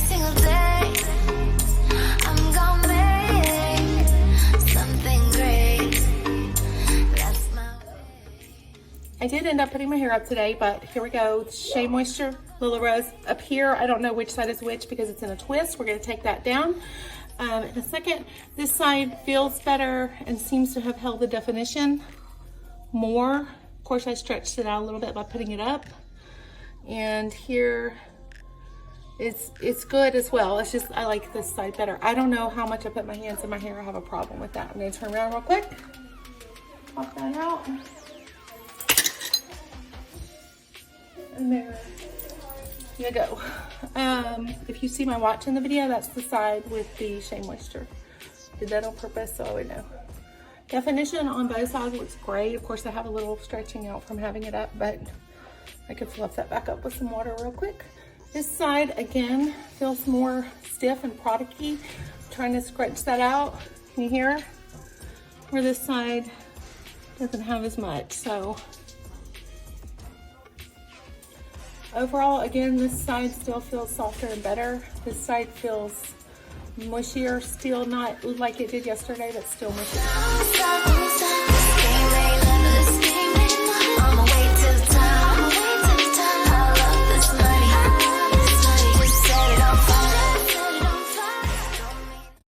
single day. I'm gonna make something great. That's my way. I did end up putting my hair up today, but here we go. Shea Moisture, Lilla Rose. Up here, I don't know which side is which because it's in a twist. We're gonna take that down in a second. This side feels better and seems to have held the definition more. Of course, I stretched it out a little bit by putting it up. And here, it's good as well. It's just, I like this side better. I don't know how much I put my hands in my hair. I have a problem with that. I'm gonna turn around real quick. Pop that out. And there you go. If you see my watch in the video, that's the side with the Shea Moisture. Did that on purpose so I would know. Definition on both sides looks great. Of course, I have a little stretching out from having it up, but I could fluff that back up with some water real quick. This side, again, feels more stiff and product-y. Trying to stretch that out. Can you hear? Where this side doesn't have as much, so. Overall, again, this side still feels softer and better. This side feels mushier, still not like it did yesterday, but still mushy.